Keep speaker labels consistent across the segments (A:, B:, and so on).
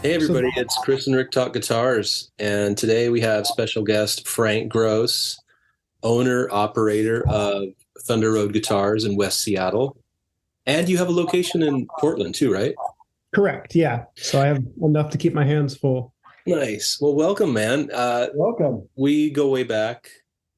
A: Hey
B: So,
A: everybody, it's Chris and Rick Talk Guitars, and today we have special guest Frank Gross, owner operator of Thunder Road Guitars in West Seattle, and you have a location in Portland too, right?
B: correct. Yeah. So I have enough to keep my hands full.
A: Nice. Well, welcome, man.
B: Welcome.
A: We go way back.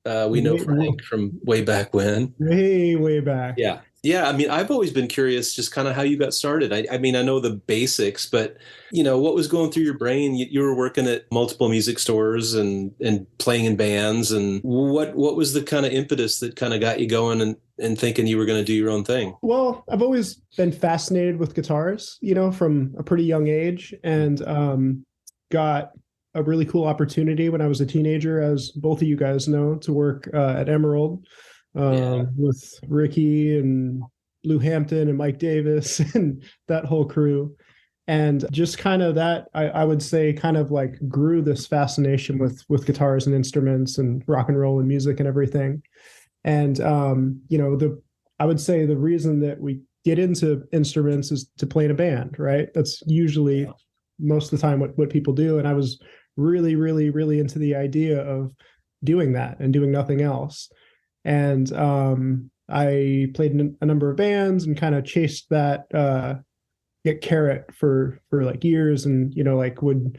A: We know
B: Way,
A: Frank from way back when.
B: way, way back.
A: Yeah. Yeah. I mean, I've always been curious just kind of how you got started. I mean, I know the basics, but what was going through your brain? You were working at multiple music stores and playing in bands. And what was the kind of impetus that kind of got you going and thinking you were going to do your own thing?
B: Well, I've always been fascinated with guitars, from a pretty young age, and got a really cool opportunity when I was a teenager, as both of you guys know, to work at Emerald
A: Yeah.
B: with Ricky and Lou Hampton and Mike Davis and that whole crew. And just kind of that, I would say, kind of like grew this fascination with guitars and instruments and rock and roll and music and everything. And the I would say the reason that we get into instruments is to play in a band, right? That's usually most of the time what people do. And I was really, really, really into the idea of doing that and doing nothing else. And I played in a number of bands and kind of chased that get carrot for like years, and like would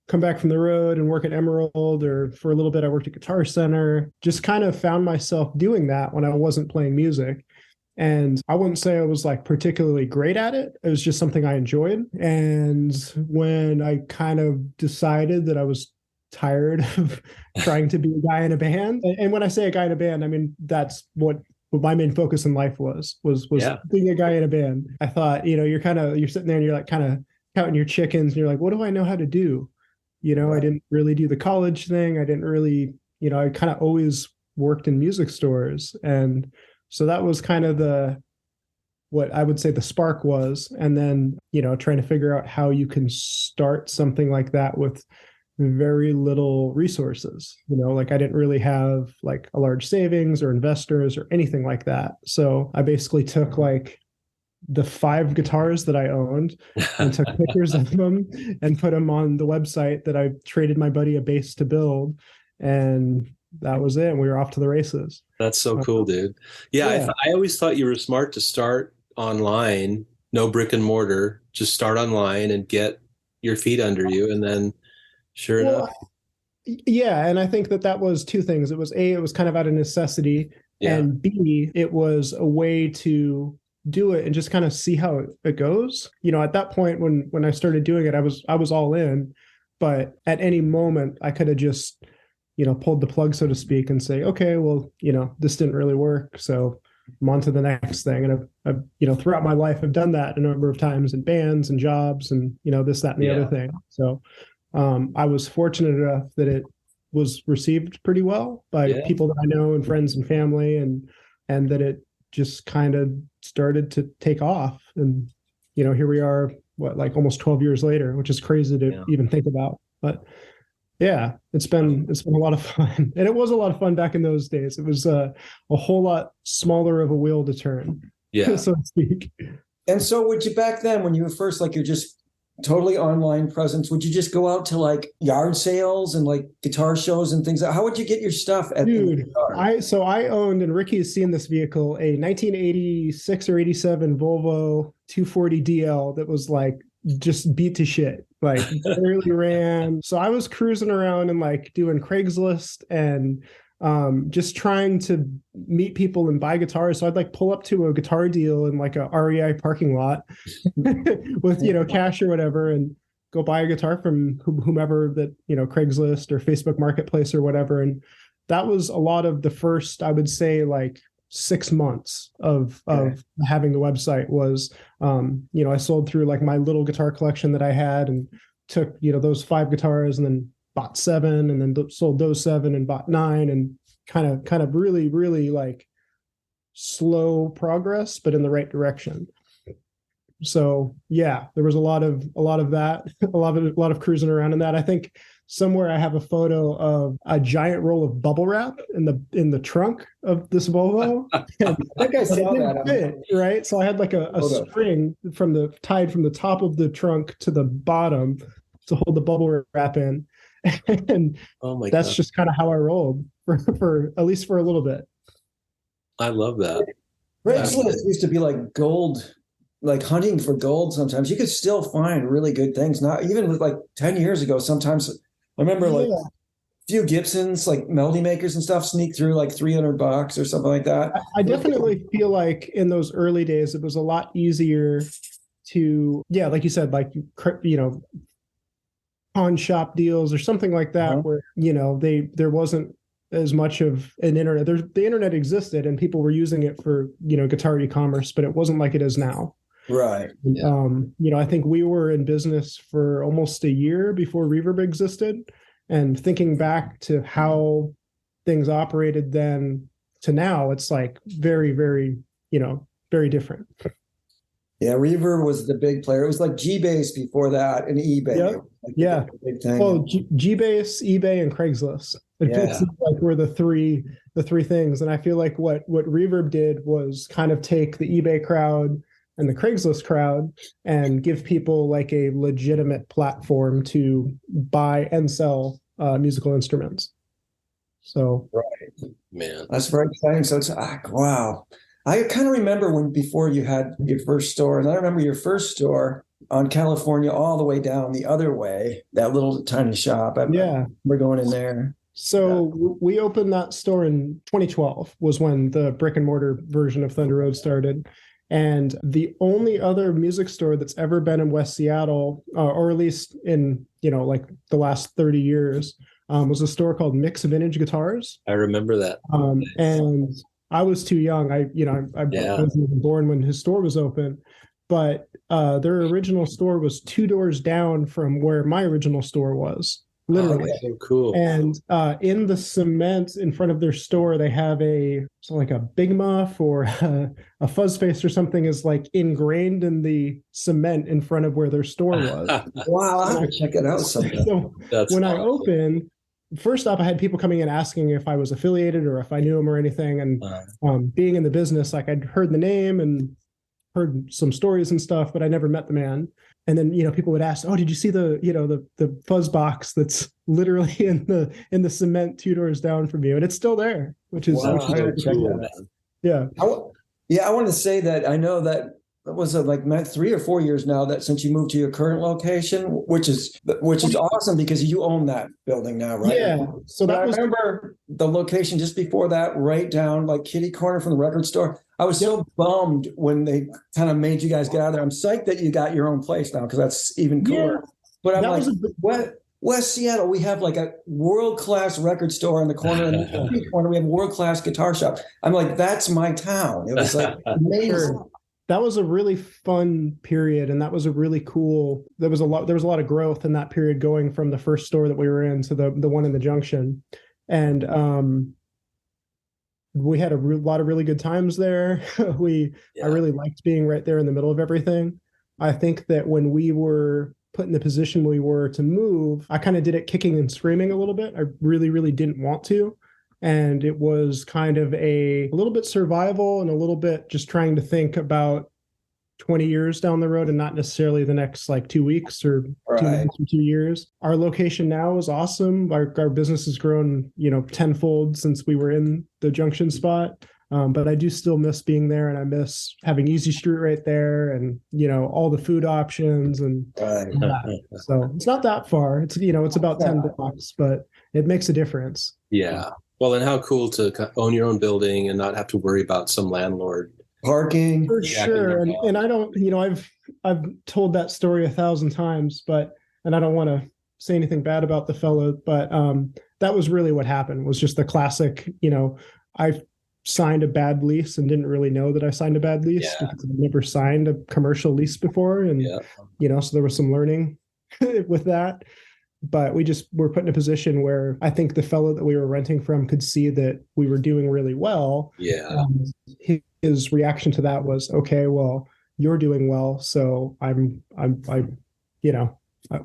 B: come back from the road and work at Emerald, or for a little bit I worked at Guitar Center. Just kind of found myself doing that when I wasn't playing music. And I wouldn't say I was like particularly great at it. It was just something I enjoyed. And when I kind of decided that I was tired of trying to be a guy in a band, and when I say a guy in a band, I mean that's what my main focus in life was
A: Yeah.
B: being a guy in a band. I thought, you're sitting there and you're like kind of counting your chickens, and you're like, what do I know how to do? I didn't really do the college thing. I didn't really, I kind of always worked in music stores. And so that was kind of what I would say the spark was. And then, trying to figure out how you can start something like that with very little resources. Like I didn't really have like a large savings or investors or anything like that. So I basically took like the 5 guitars that I owned and took pictures of them and put them on the website that I traded my buddy a bass to build. And that was it. We were off to the races.
A: That's so
B: Uh,
A: cool, dude. Yeah,
B: yeah.
A: I always thought you were smart to start online, no brick and mortar, just start online and get your feet under you. And then sure enough,
B: Well, yeah. And I think that was two things. It was A, it was kind of out of necessity.
A: yeah.
B: And B, it was a way to do it and just kind of see how it goes. At that point when I started doing it, I was all in, but at any moment I could have just, pulled the plug, so to speak, and say, okay, well, this didn't really work. So I'm on to the next thing. And throughout my life, I've done that a number of times in bands and jobs and, this, that, and the other
A: Yeah.
B: thing. So I was fortunate enough that it was received pretty well by
A: Yeah.
B: people that I know and friends and family, and that it just kind of started to take off. And here we are, what, like almost 12 years later, which is crazy to
A: Yeah.
B: even think about. But yeah, it's been a lot of fun, and it was a lot of fun back in those days. It was a whole lot smaller of a wheel to turn,
A: Yeah.
B: so to speak.
C: And so would you back then when you were first, like you're just totally online presence, would you just go out to like yard sales and like guitar shows and things? How would you get your stuff at the
B: Dude,
C: guitar?
B: I owned, and Ricky has seen this vehicle, a 1986 or 87 Volvo 240 DL that was like just beat to shit, like barely ran. So I was cruising around and like doing Craigslist and just trying to meet people and buy guitars. So I'd like pull up to a guitar deal in like a REI parking lot with, cash or whatever, and go buy a guitar from whomever that, Craigslist or Facebook Marketplace or whatever. And that was a lot of the first, I would say, like 6 months of having the website was, I sold through like my little guitar collection that I had, and took, those 5 guitars, and then bought 7, and then sold those 7 and bought 9, and kind of really, really like slow progress, but in the right direction. So yeah, there was a lot of that, a lot of cruising around in that. I think somewhere I have a photo of a giant roll of bubble wrap in the trunk of this Volvo. And
C: I think I
B: it
C: saw
B: didn't fit,
C: that.
B: right? So I had like a
C: Hold up.
B: string tied from the top of the trunk to the bottom, to hold the bubble wrap in. And
A: Oh my
B: that's
A: God.
B: just kind of how I rolled for at least for a little bit.
A: I love that.
C: Craigslist used to be like gold, like hunting for gold. Sometimes you could still find really good things. Not even with like 10 years ago. Sometimes I remember like a few Gibsons, like melody makers and stuff, sneak through like $300 or something like that.
B: I definitely feel like in those early days, it was a lot easier to, yeah, like you said, like, you know, pawn shop deals or something like that, where, you know, there wasn't as much of an internet. The internet existed and people were using it for, you know, guitar e-commerce, but it wasn't like it is now.
C: Right.
A: Yeah.
B: You know, I think we were in business for almost a year before Reverb existed. And thinking back to how things operated then to now, it's like very, very, you know, very different.
C: Yeah, Reverb was the big player. It was like G-Base before that and eBay.
B: Yep.
C: Like
B: Yeah.
C: big thing.
B: Well, G-Base, eBay, and Craigslist. It seems like we're the three things. And I feel like what Reverb did was kind of take the eBay crowd and the Craigslist crowd and give people like a legitimate platform to buy and sell musical instruments. So,
C: right,
A: man,
C: that's very exciting. So it's wow. I kind of remember when before you had your first store, and I remember your first store on California all the way down the other way, that little tiny shop. We're going in there.
B: So we opened that store in 2012 was when the brick and mortar version of Thunder Road started. And the only other music store that's ever been in West Seattle, or at least in, you know, like the last 30 years, was a store called Mix Vintage Guitars.
A: I remember that.
B: And I was too young. I wasn't even born when his store was open. But their original store was 2 doors down from where my original store was. Literally.
A: Oh, so cool.
B: And in the cement in front of their store, they have like a Big Muff or a Fuzz Face or something is like ingrained in the cement in front of where their store was.
C: Wow, I'll have to check it out sometime.
B: So when I opened, first off, I had people coming in asking if I was affiliated or if I knew him or anything. And being in the business, like I'd heard the name and heard some stories and stuff, but I never met the man. And then, you know, people would ask, "Oh, did you see the fuzz box that's literally in the cement 2 doors down from you?" And it's still there, which is
A: cool,
B: man. Yeah.
C: I want to say that I know that it was like 3 or 4 years now that since you moved to your current location, which is awesome because you own that building now, right?
B: Yeah. So
C: I remember the location just before that, right down like kitty corner from the record store. I was so bummed when they kind of made you guys get out of there. I'm psyched that you got your own place now because that's even cooler. Yeah, but I'm like, West Seattle, we have like a world-class record store in the corner, and in the corner we have a world-class guitar shop. I'm like, that's my town. It was like amazing.
B: Sure. That was a really fun period, and that was a really cool. There was a lot of growth in that period, going from the first store that we were in to the one in the Junction, and we had a lot of really good times there. I really liked being right there in the middle of everything. I think that when we were put in the position we were to move, I kind of did it kicking and screaming a little bit. I really, really didn't want to. And it was kind of a little bit survival and a little bit just trying to think about 20 years down the road and not necessarily the next like 2 weeks or 2 months or 2 years. Our location now is awesome. Our business has grown, you know, tenfold since we were in the Junction spot. But I do still miss being there, and I miss having Easy Street right there, and you know, all the food options and so it's not that far. It's, you know, it's about 10 blocks, but it makes a difference.
A: Yeah. Well, and how cool to own your own building and not have to worry about some landlord.
C: Parking.
B: For sure. And I don't, you know, I've told that story 1,000 times, and I don't want to say anything bad about the fellow, but that was really what happened, was just the classic, you know, I signed a bad lease and didn't really know that I signed a bad lease because I've never signed a commercial lease before. And, you know, so there was some learning with that. But we just were put in a position where I think the fellow that we were renting from could see that we were doing really well.
A: Yeah.
B: His reaction to that was, okay, well, you're doing well, so I you know, I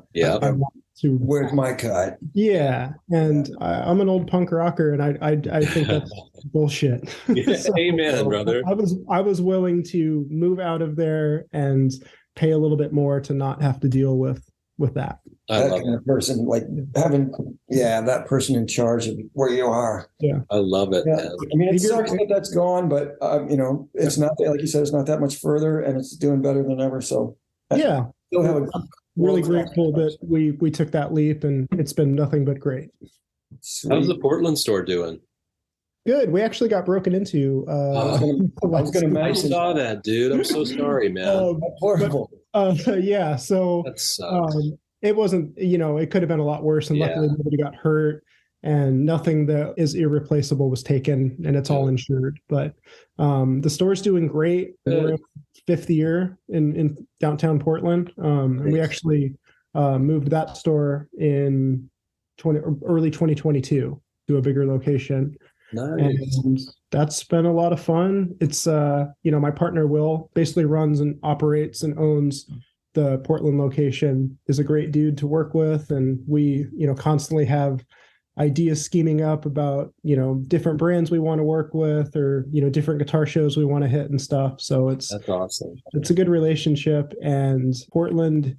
B: want to.
C: Where's my cut?
B: Yeah, and I'm an old punk rocker, and I think that's bullshit.
A: So, amen, brother.
B: I was willing to move out of there and pay a little bit more to not have to deal with that.
A: I
C: that
A: love
C: kind
A: it.
C: of person, like having, that person in charge of where you are.
B: Yeah.
A: I love it,
C: Yeah.
A: man.
C: I mean, it
B: Have you ever-
C: sucks that that's gone, but it's not that, like you said, it's not that much further, and it's doing better than ever. So
B: Yeah.
C: still have a
B: Really
C: world-class
B: grateful that
C: person.
B: we took that leap, and it's been nothing but great.
A: How's the
C: Sweet.
A: Portland store doing?
B: Good. We actually got broken into.
C: I was gonna
A: I
C: mention
A: saw that, dude. I'm so sorry, man.
B: Um,
C: horrible.
B: yeah. So
A: That sucks.
B: it wasn't. It could have been a lot worse, and luckily
A: Yeah.
B: nobody got hurt, and nothing that is irreplaceable was taken, and it's all
A: Good.
B: insured. But the store's doing great.
A: Good.
B: We're in fifth year in downtown Portland, and we
C: Nice.
B: actually moved that store in early 2022 to a bigger location.
A: Nice.
B: And that's been a lot of fun. It's my partner Will basically runs and operates and owns the Portland location, is a great dude to work with, and we constantly have ideas scheming up about different brands we want to work with, or different guitar shows we want to hit and stuff. So
A: That's awesome.
B: it's a good relationship. And Portland,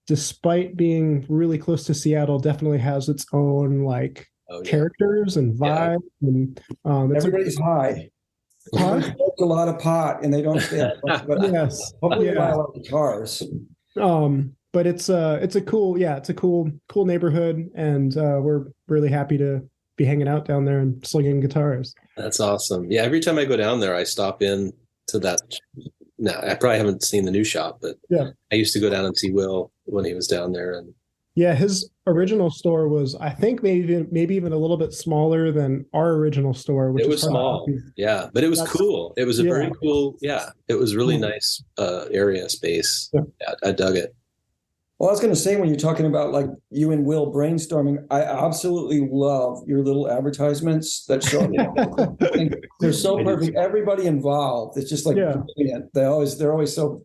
B: despite being really close to Seattle, definitely has its own
A: Oh, yeah.
B: characters and
A: Yeah.
B: vibe. And it's
C: Everybody's high.
B: Huh?
C: They smoke a lot of pot, and they don't stay out, but
B: yes,
C: hopefully
B: yeah.
C: buy a lot of guitars.
B: But it's a cool neighborhood, and we're really happy to be hanging out down there and slinging guitars.
A: That's awesome. Yeah, every time I go down there, I stop in to that. Now, I probably haven't seen the new shop, but
B: Yeah.
A: I used to go down and see Will when he was down there. And
B: Yeah, his original store was, I think, maybe even a little bit smaller than our original store, which
A: it
B: is
A: was
B: hard to
A: small.
B: copy.
A: Yeah, but it was
B: That's-
A: cool. It was a very
B: yeah.
A: cool. Yeah, it was really
B: Cool.
A: nice area space.
B: Yeah.
A: Yeah, I dug it.
C: Well, I was going to say, when you're talking about like you and Will brainstorming, I absolutely love your little advertisements that show up. They're so perfect. Everybody involved, it's just like
B: Yeah.
C: brilliant. They're always so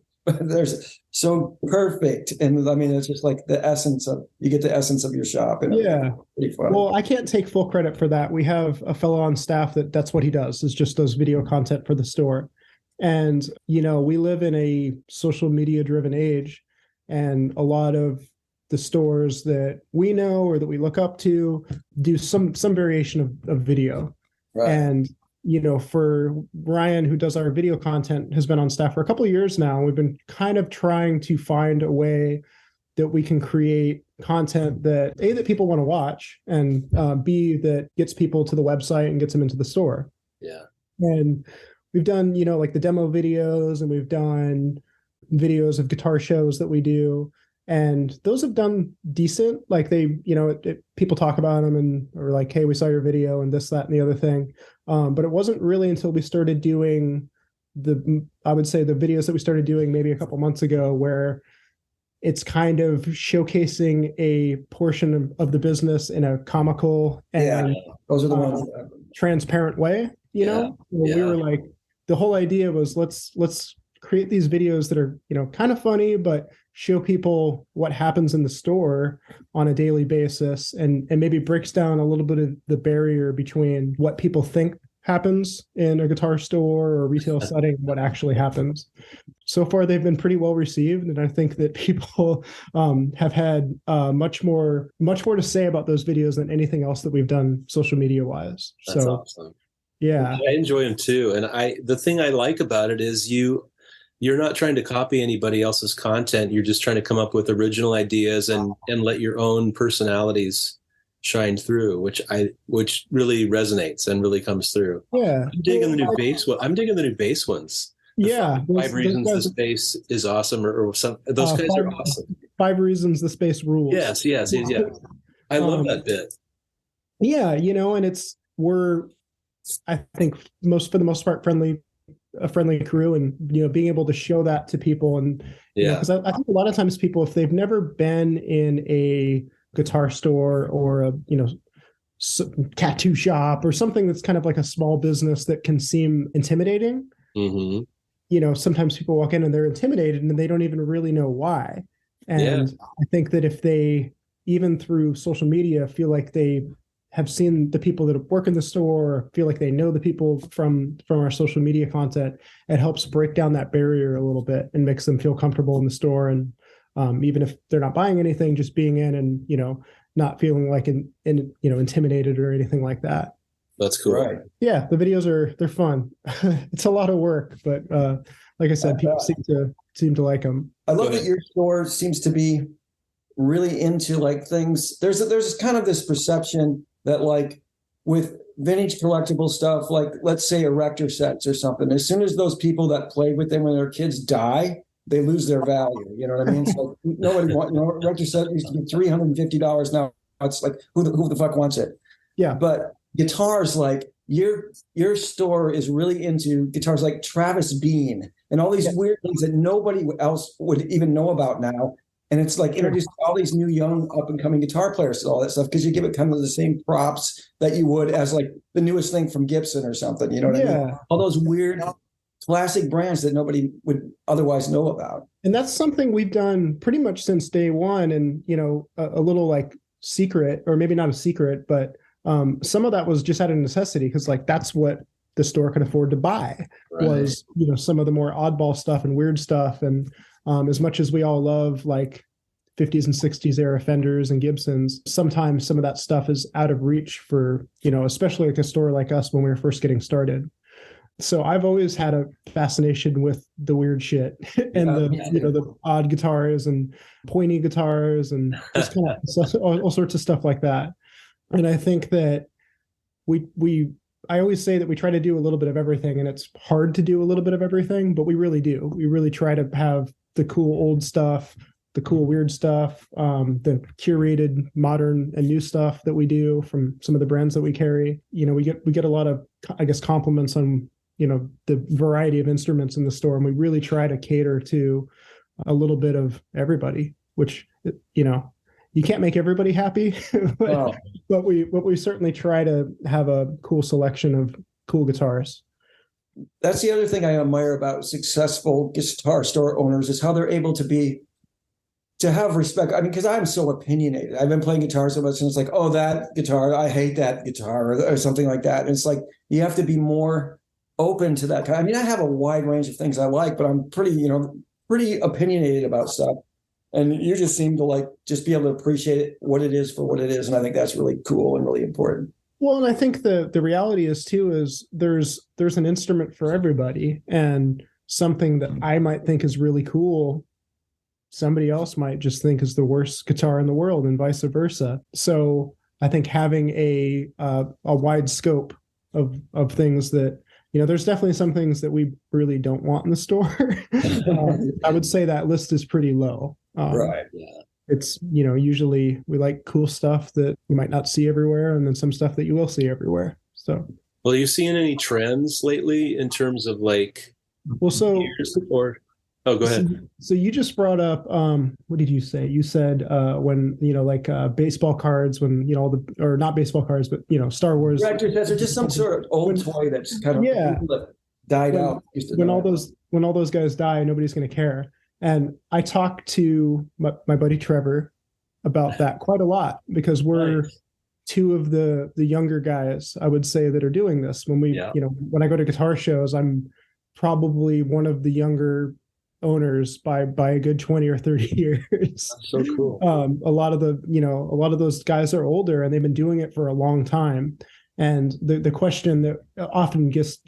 C: so perfect, and I mean, it's just like you get the essence of your shop. And
B: Yeah.
C: pretty fun.
B: Well, I can't take full credit for that. We have a fellow on staff that's what he does, is just does video content for the store. And, we live in a social media driven age, and a lot of the stores that we know or that we look up to do some variation of video.
C: Right.
B: And, for Ryan, who does our video content, has been on staff for a couple of years now. We've been kind of trying to find a way that we can create content that that people want to watch, and B, that gets people to the website and gets them into the store.
A: Yeah.
B: And we've done, like the demo videos, and we've done videos of guitar shows that we do. And those have done decent. Like they, people talk about them and are like, hey, we saw your video and this, that, and the other thing. But it wasn't really until we started doing I would say the videos that we started doing maybe a couple months ago, where it's kind of showcasing a portion of the business in a comical and
C: those are the ones.
B: transparent way,
A: Yeah.
B: We were like, the whole idea was let's create these videos that are, kind of funny, but show people what happens in the store on a daily basis, and maybe breaks down a little bit of the barrier between what people think happens in a guitar store or retail setting, what actually happens. So far, they've been pretty well received, and I think that people have had much more to say about those videos than anything else that we've done social media wise.
A: That's
B: So
A: awesome.
B: yeah,
A: I enjoy them too. And the thing I like about it is you're not trying to copy anybody else's content. You're just trying to come up with original ideas and let your own personalities shine through, which really resonates and really comes through.
B: yeah.
A: I'm digging the new bass one. I'm digging the new bass ones.
B: Yeah,
A: Five reasons this bass is awesome, or some those guys are awesome.
B: 5 reasons the space rules.
A: Yes. I love that bit.
B: Yeah, and we're, I think, for the most part, a friendly crew, and being able to show that to people, and because I think a lot of times people, if they've never been in a guitar store or a tattoo shop or something that's kind of like a small business that can seem intimidating, sometimes people walk in and they're intimidated and they don't even really know why. And I think that if they, even through social media, feel like they have seen the people that work in the store, feel like they know the people from our social media content, it helps break down that barrier a little bit and makes them feel comfortable in the store. And even if they're not buying anything, just being in and, not feeling like intimidated or anything like that.
A: That's cool.
C: Right.
B: Yeah, the videos they're fun. It's a lot of work, but like I said, people seem to like them.
C: I love that your store seems to be really into like things. There's kind of this perception that like with vintage collectible stuff, like let's say erector sets or something, as soon as those people that played with them when their kids die, they lose their value. You know what I mean? So nobody wants, erector set used to be $350. Now it's like, who the fuck wants it?
B: Yeah.
C: But guitars, like your store is really into guitars like Travis Bean and all these weird things that nobody else would even know about now. And it's like introduced all these new young up and coming guitar players to all that stuff because you give it kind of the same props that you would as like the newest thing from Gibson or something. You know what I mean? All those weird classic brands that nobody would otherwise know about.
B: And that's something we've done pretty much since day one. And, a little like secret, or maybe not a secret, but some of that was just out of necessity because like that's what the store could afford to buy was, some of the more oddball stuff and weird stuff. And as much as we all love like 50s and 60s era Fenders and Gibsons, sometimes some of that stuff is out of reach for, especially like a store like us when we were first getting started. So I've always had a fascination with the weird shit and the odd guitars and pointy guitars and just kind of all sorts of stuff like that. And I think that I always say that we try to do a little bit of everything, and it's hard to do a little bit of everything, but we really do. We really try to have the cool old stuff, the cool weird stuff, the curated modern and new stuff that we do from some of the brands that we carry. We get a lot of, I guess, compliments on, the variety of instruments in the store, and we really try to cater to a little bit of everybody, which, you can't make everybody happy, but we certainly try to have a cool selection of cool guitars.
C: That's the other thing I admire about successful guitar store owners is how they're able to have respect. I mean, because I'm so opinionated. I've been playing guitar so much, and it's like, oh, that guitar, I hate that guitar, or something like that. And it's like you have to be more open to that. I mean, I have a wide range of things I like, but I'm pretty opinionated about stuff. And you just seem to like just be able to appreciate what it is for what it is. And I think that's really cool and really important.
B: Well, and I think the reality is too, is there's an instrument for everybody, and something that I might think is really cool, somebody else might just think is the worst guitar in the world, and vice versa. So I think having a wide scope of things that, there's definitely some things that we really don't want in the store. I would say that list is pretty low.
C: Right. Yeah.
B: It's, usually we like cool stuff that you might not see everywhere, and then some stuff that you will see everywhere. So,
A: well, are you seeing any trends lately in terms of like,
B: go
A: ahead.
B: So you just brought up, what did you say? You said when, baseball cards, when, or not baseball cards, but, Star Wars.
C: Erector sets are just some sort of old toy that's kind of died out.
B: When all those guys die, nobody's going to care. And I talked to my buddy Trevor about that quite a lot, because we're two of the younger guys, I would say, that are doing this. When when I go to guitar shows, I'm probably one of the younger owners by a good 20 or 30 years.
A: That's so cool.
B: A lot of those guys are older, and they've been doing it for a long time. And the question that often gets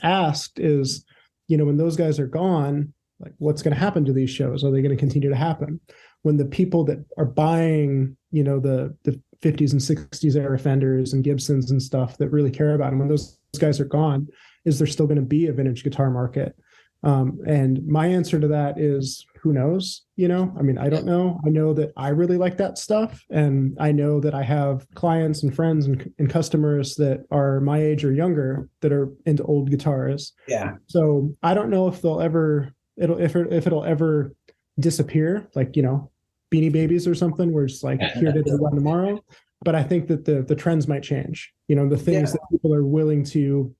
B: asked is, when those guys are gone, like, what's going to happen to these shows? Are they going to continue to happen? When the people that are buying, the 50s and 60s era Fenders and Gibsons and stuff that really care about them, when those guys are gone, is there still going to be a vintage guitar market? And my answer to that is, who knows? I don't know. I know that I really like that stuff. And I know that I have clients and friends and customers that are my age or younger that are into old guitars.
C: Yeah.
B: So I don't know if it'll ever disappear, like, Beanie Babies or something, where it's like here today, gone tomorrow. But I think that the trends might change. The things that people are willing to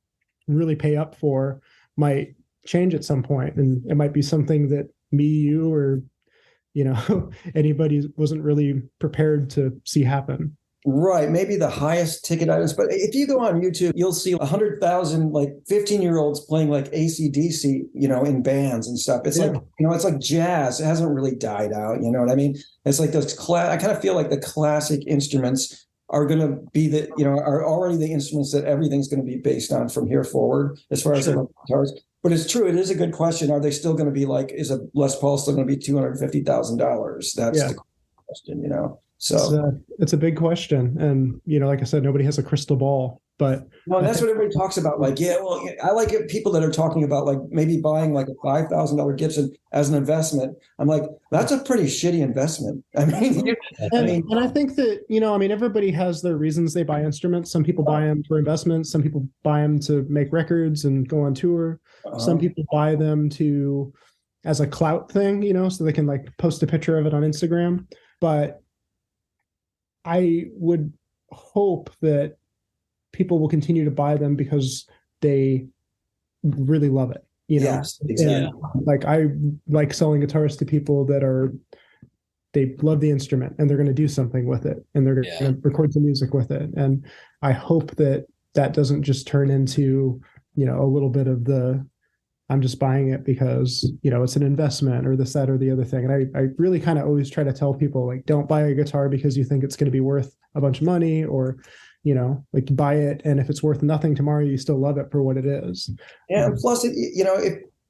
B: really pay up for might change at some point, and it might be something that me, you, or anybody wasn't really prepared to see happen.
C: Right, maybe the highest ticket items. But if you go on YouTube, you'll see 100,000 like 15-year-olds playing like AC/DC, in bands and stuff. It's like, it's like jazz. It hasn't really died out. You know what I mean? It's like those I kind of feel like the classic instruments are going to be are already the instruments that everything's going to be based on from here forward, as far as the guitars. But it's true. It is a good question. Are they still going to be like, is a Les Paul still going to be $250,000? That's the question, So
B: it's a big question. And, like I said, nobody has a crystal ball. But
C: that's what everybody talks about. Like, I like it. People that are talking about like maybe buying like a $5,000 Gibson as an investment. I'm like, that's a pretty shitty investment. I mean,
B: and I think that, everybody has their reasons they buy instruments. Some people buy them for investments. Some people buy them to make records and go on tour. Some people buy them as a clout thing, so they can like post a picture of it on Instagram. But I would hope that people will continue to buy them because they really love it.
C: Yes, exactly.
B: And, like, I like selling guitars to people that they love the instrument and they're going to do something with it and they're going to record some music with it. And I hope that doesn't just turn into, a little bit of I'm just buying it because, it's an investment or this, that, or the other thing. And I really kind of always try to tell people, like, don't buy a guitar because you think it's going to be worth a bunch of money, or, like, buy it. And if it's worth nothing tomorrow, you still love it for what it is.
C: And plus, if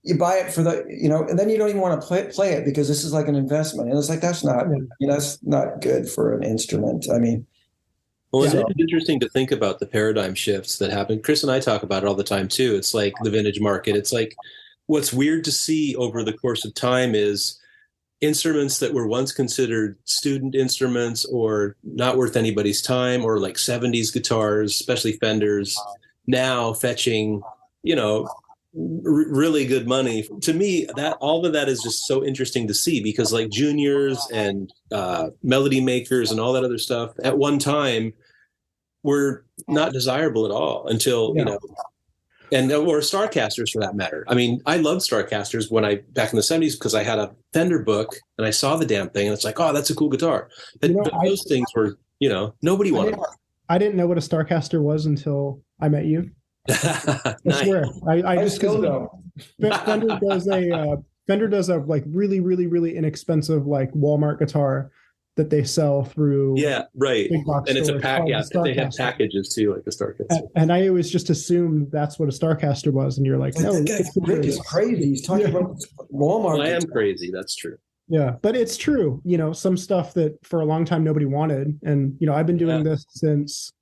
C: you buy it for and then you don't even want to play it because this is like an investment. And it's like, that's not good for an instrument. I mean,
A: well, it's interesting to think about the paradigm shifts that happen. Chris and I talk about it all the time too. It's like the vintage market. It's like, what's weird to see over the course of time is instruments that were once considered student instruments or not worth anybody's time, or like 70s guitars, especially Fenders, now fetching, really good money. To me, that all of that is just so interesting to see, because like Juniors and Melody Makers and all that other stuff at one time were not desirable at all until, or Starcasters for that matter. I mean, I loved Starcasters back in the 70s because I had a Fender book and I saw the damn thing and it's like, oh, that's a cool guitar. But those things were, nobody wanted.
B: I didn't know what a Starcaster was until I met you. I swear. I just, because Fender does a like really, really, really inexpensive like Walmart guitar that they sell through.
A: Yeah, right. Big box and it's a pack. Yeah, they have packages too, like the Starcaster.
B: And I always just assumed that's what a Starcaster was, and you're like, no,
C: Rick is crazy. He's talking about Walmart.
A: Well, I am crazy. That's true.
B: Yeah, but it's true. Some stuff that for a long time nobody wanted, and I've been doing this since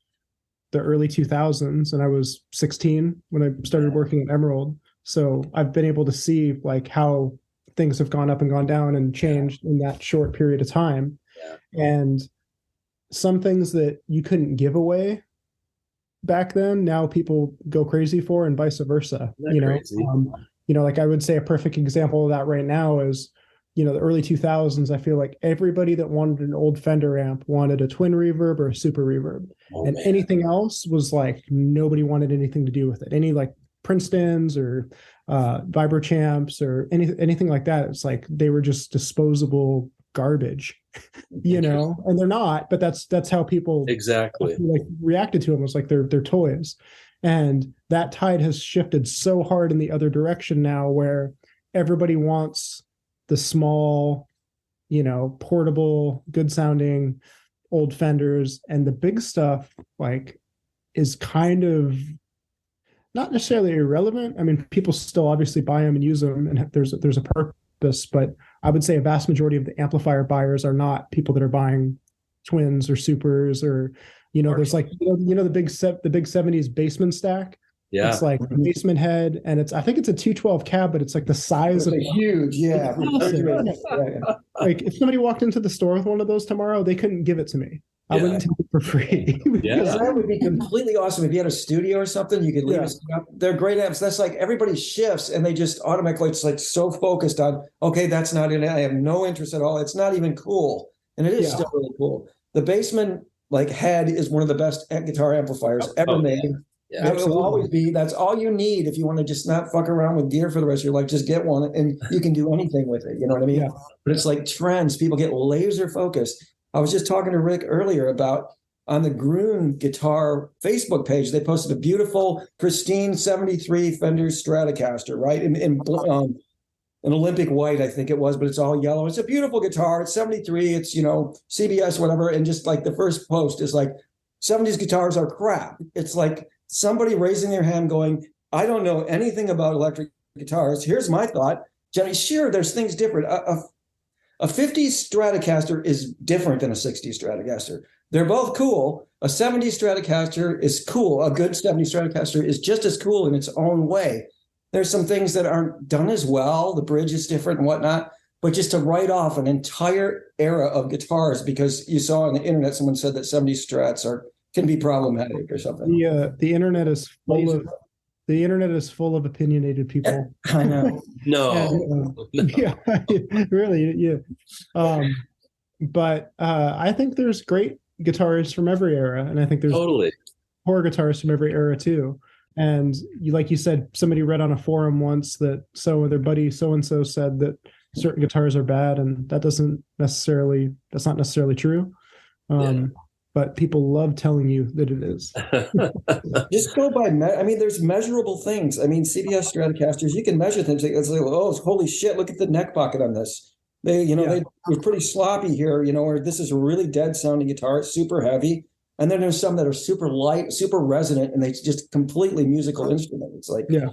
B: the early 2000s, and I was 16 when I started working at Emerald. So I've been able to see like how things have gone up and gone down and changed in that short period of time. And some things that you couldn't give away back then, now people go crazy for, and vice versa. Like I would say a perfect example of that right now is, the early 2000s. I feel like everybody that wanted an old Fender amp wanted a twin reverb or a super reverb, anything else was like nobody wanted anything to do with it. Any like Princetons or Vibrochamps or anything like that. It's like they were just disposable garbage, and they're not, but that's how people
A: exactly
B: like reacted to them. It was like they're toys. And that tide has shifted so hard in the other direction now, where everybody wants the small, portable, good sounding old Fenders, and the big stuff like is kind of not necessarily irrelevant. I mean, people still obviously buy them and use them, and there's a purpose, but I would say a vast majority of the amplifier buyers are not people that are buying twins or supers or, there's like, the big 70s Bassman stack.
A: Yeah.
B: It's like the Bassman head, and I think it's a 212 cab, but it's like the size of
C: huge. Yeah.
B: Like if somebody walked into the store with one of those tomorrow, they couldn't give it to me. I wouldn't take it for free.
C: Because that would be completely awesome. If you had a studio or something, you could leave it up. They're great amps. That's like everybody shifts and they just automatically, it's like so focused on, okay, that's not in it. I have no interest at all. It's not even cool. And it is still really cool. The Bassman like head is one of the best guitar amplifiers ever made. Yeah, it will always be. That's all you need if you want to just not fuck around with gear for the rest of your life. Just get one and you can do anything with it. You know what I mean? Yeah. But it's like trends. People get laser focused. I was just talking to Rick earlier about on the Gruen Guitar Facebook page, they posted a beautiful, pristine 73 Fender Stratocaster, right? In an Olympic white, I think it was, but it's all yellow. It's a beautiful guitar. It's 73. It's, CBS, whatever. And just like the first post is like, 70s guitars are crap. It's like somebody raising their hand going, I don't know anything about electric guitars. Here's my thought. Jenny, sure, there's things different. A 50s Stratocaster is different than a 60s Stratocaster. They're both cool. A 70s Stratocaster is cool. A good 70s Stratocaster is just as cool in its own way. There's some things that aren't done as well. The bridge is different and whatnot. But just to write off an entire era of guitars because you saw on the internet someone said that 70s Strats can be problematic or something.
B: The internet is full of opinionated people.
C: I know.
A: No.
B: Yeah, really, yeah. But I think there's great guitarists from every era, and I think there's
A: Totally.
B: poor guitarists from every era too. And like you said, somebody read on a forum once that their buddy so and so said that certain guitars are bad, and that's not necessarily true. But people love telling you that it is.
C: Just go by, there's measurable things. CBS Stratocasters, you can measure things. It's like, oh, holy shit, look at the neck pocket on this. They were pretty sloppy here, or this is a really dead sounding guitar. It's super heavy. And then there's some that are super light, super resonant, and they just completely musical instrument. It's like,
A: yeah.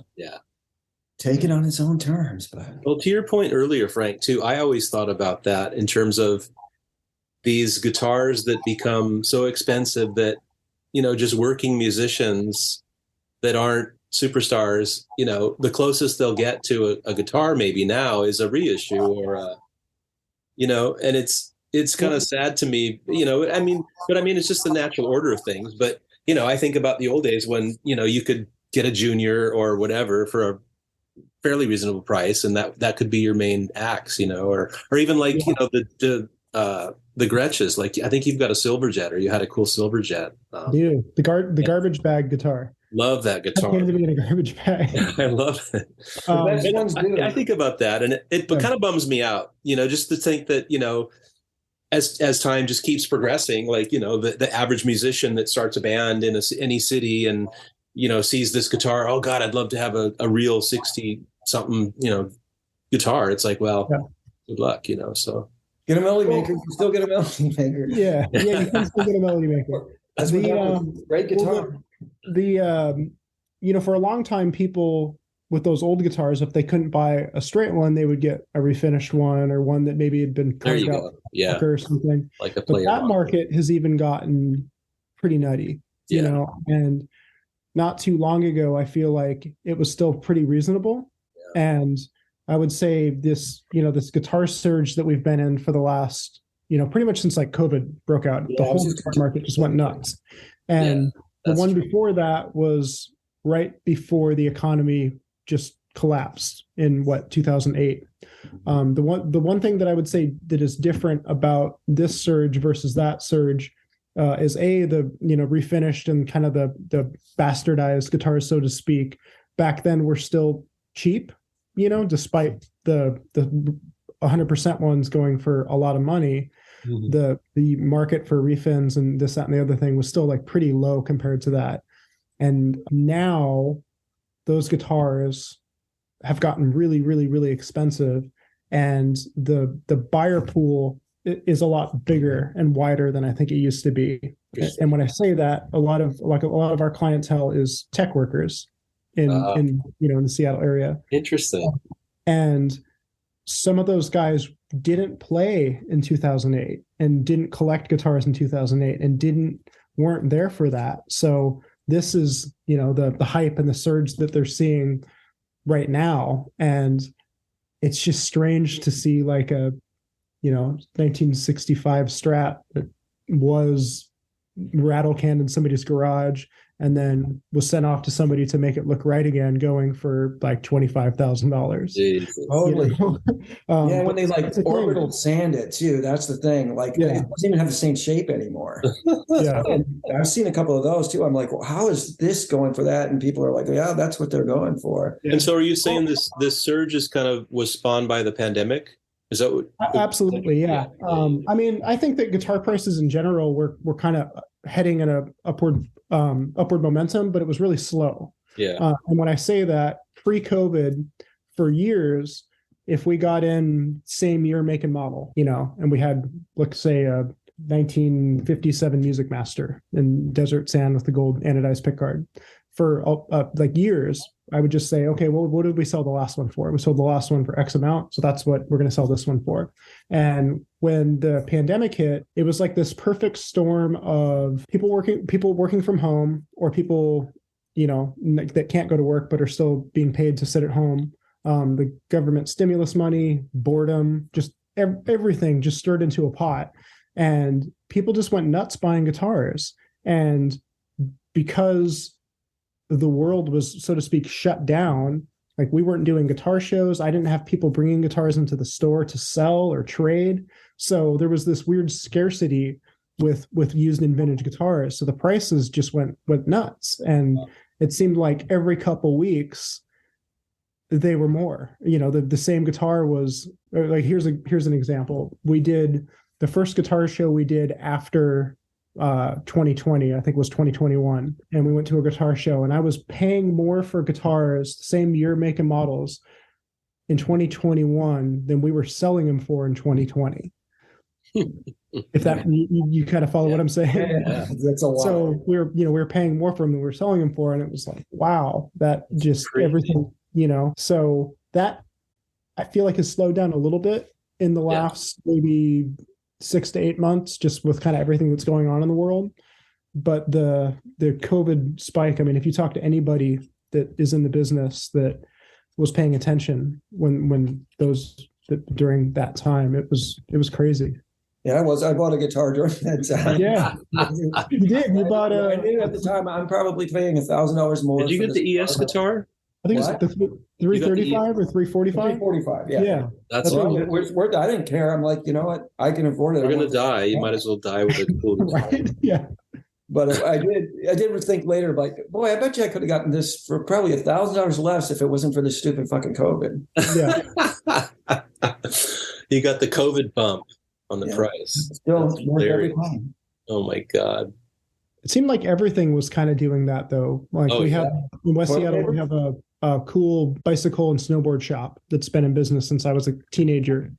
C: Take it on its own terms. But
A: Well, to your point earlier, Frank, too, I always thought about that in terms of these guitars that become so expensive that, just working musicians that aren't superstars, the closest they'll get to a guitar maybe now is a reissue or and it's kind of sad to me, but it's just the natural order of things. But, I think about the old days when, you could get a junior or whatever for a fairly reasonable price. And that could be your main axe, or even like, the Gretches, like I think you've got a Silverjet, or you had a cool Silverjet.
B: The garbage bag guitar.
A: Love that guitar.
B: It came to me in a garbage bag.
A: I love it. I think about that, and it kind of bums me out, just to think that, as time just keeps progressing, like, the average musician that starts a band in any city and, sees this guitar, oh God, I'd love to have a real 60 something, guitar. It's like, well, good luck, so.
C: Get a melody maker. You can still get a melody maker.
B: Yeah, you can still get a melody maker.
C: That's great guitar.
B: For a long time, people with those old guitars, if they couldn't buy a straight one, they would get a refinished one or one that maybe had been carved out or something.
A: Like
B: but that market has even gotten pretty nutty, and not too long ago, I feel like it was still pretty reasonable. Yeah. And I would say this guitar surge that we've been in for the last, pretty much since like COVID broke out, the whole guitar market just went nuts. And the one before that was right before the economy just collapsed in 2008. The one thing that I would say that is different about this surge versus that surge is the refinished and kind of the bastardized guitars, so to speak. Back then were still cheap. Despite the 100% ones going for a lot of money, the market for refins and this, that, and the other thing was still like pretty low compared to that. And now those guitars have gotten really, really, really expensive, and the buyer pool is a lot bigger and wider than I think it used to be. And when I say that, a lot of our clientele is tech workers in the Seattle area.
A: Interesting.
B: And some of those guys didn't play in 2008 and didn't collect guitars in 2008 and weren't there for that. So this is, the hype and the surge that they're seeing right now. And it's just strange to see like a, 1965 Strat that was rattle canned in somebody's garage and then was sent off to somebody to make it look right again, going for like $25,000.
C: Totally. When they like orbital sand it too. That's the thing. Like it doesn't even have the same shape anymore. And I've seen a couple of those too. I'm like, well, how is this going for that? And people are like, yeah, that's what they're going for.
A: And so, are you saying this surge is was spawned by the pandemic? Is that what?
B: Absolutely, yeah. I think that guitar prices in general were kind of heading in a upward momentum, but it was really slow.
A: Yeah.
B: And when I say that, pre-COVID, for years, if we got in same year, make and model, and we had, let's say, a 1957 Music Master in desert sand with the gold anodized pickguard for like years, I would just say, okay, well, what did we sell the last one for? We sold the last one for X amount, so that's what we're going to sell this one for. And when the pandemic hit, it was like this perfect storm of people working from home, or people, that can't go to work but are still being paid to sit at home. The government stimulus money, boredom, just everything just stirred into a pot, and people just went nuts buying guitars. And because the world was, so to speak, shut down, like we weren't doing guitar shows. I didn't have people bringing guitars into the store to sell or trade. So there was this weird scarcity with used and vintage guitars. So the prices just went nuts. And it seemed like every couple weeks they were more, the same guitar was like, here's an example. We did the first guitar show we did after 2020, I think it was 2021. And we went to a guitar show, and I was paying more for guitars, same year, make and models, in 2021 than we were selling them for in 2020. If that, you kind of follow what I'm saying.
C: Yeah, that's a lot.
B: So we were paying more for them than we were selling them for. And it was like, wow, that just everything, so that I feel like has slowed down a little bit in the last maybe 6 to 8 months, just with kind of everything that's going on in the world. But the COVID spike, I mean, if you talk to anybody that is in the business that was paying attention during that time, it was crazy.
C: Yeah, I bought a guitar during that time.
B: Yeah, you did. You bought
C: I knew at the time I'm probably paying $1,000 more.
A: Did you get the ES guitar?
B: I think it's the 335 or 345.
C: 345. Yeah.
B: Yeah.
A: That's
C: right. I didn't care. I'm like, you know what? I can afford it.
A: We're gonna die. You might as well die with a cool guitar.
B: Right? Yeah.
C: But I did think later, like, boy, I bet you I could have gotten this for probably $1,000 less if it wasn't for this stupid fucking COVID.
B: Yeah.
A: You got the COVID bump on the price.
C: Still worth every time.
A: Oh my God.
B: It seemed like everything was kind of doing that, though. Like have in West Seattle, we have a cool bicycle and snowboard shop that's been in business since I was a teenager.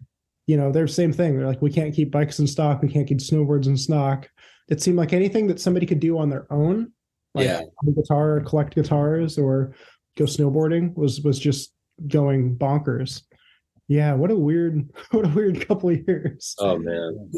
B: They're the same thing. They're like, we can't keep bikes in stock. We can't keep snowboards in stock. It seemed like anything that somebody could do on their own, like play guitar, collect guitars, or go snowboarding was just going bonkers. Yeah, what a weird couple of years.
A: Oh man.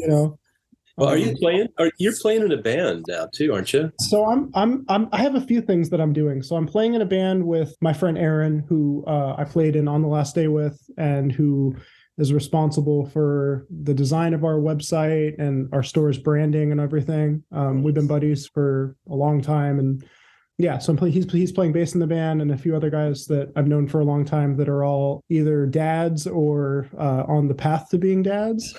B: Well,
A: are you playing? You're playing in a band now too, aren't you?
B: So I have a few things that I'm doing. So I'm playing in a band with my friend Aaron, who I played in On the Last Day with, and who is responsible for the design of our website and our store's branding and everything. We've been buddies for a long time, and yeah, so he's playing bass in the band, and a few other guys that I've known for a long time that are all either dads or on the path to being dads.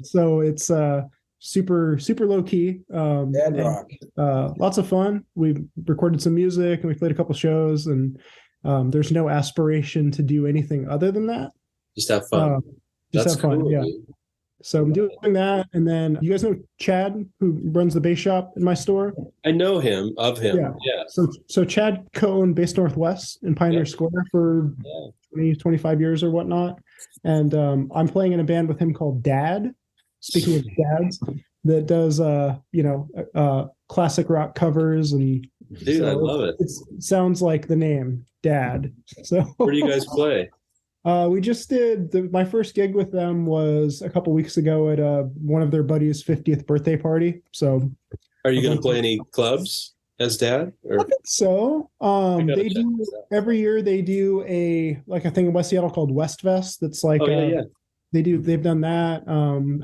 B: So it's super low key.
C: Dad rock.
B: Lots of fun. We've recorded some music and we played a couple shows, and there's no aspiration to do anything other than that.
A: Just have fun.
B: Just
A: have
B: fun.
A: Cool,
B: yeah.
A: dude.
B: So I'm doing that, and then you guys know Chad, who runs the bass shop in my store.
A: I know him. Yeah.
B: So Chad co-owned Bass Northwest in Pioneer Square for 20, 25 years or whatnot, and I'm playing in a band with him called Dad. Speaking of dads, that does classic rock covers, and
A: dude, I love it.
B: It sounds like the name Dad. So
A: where do you guys play?
B: We just did my first gig with them was a couple weeks ago at one of their buddies' 50th birthday party. So,
A: are you going to play any clubs as Dad? Or?
B: I think so. They do every year. They do a thing in West Seattle called Westfest. That's like they've done that.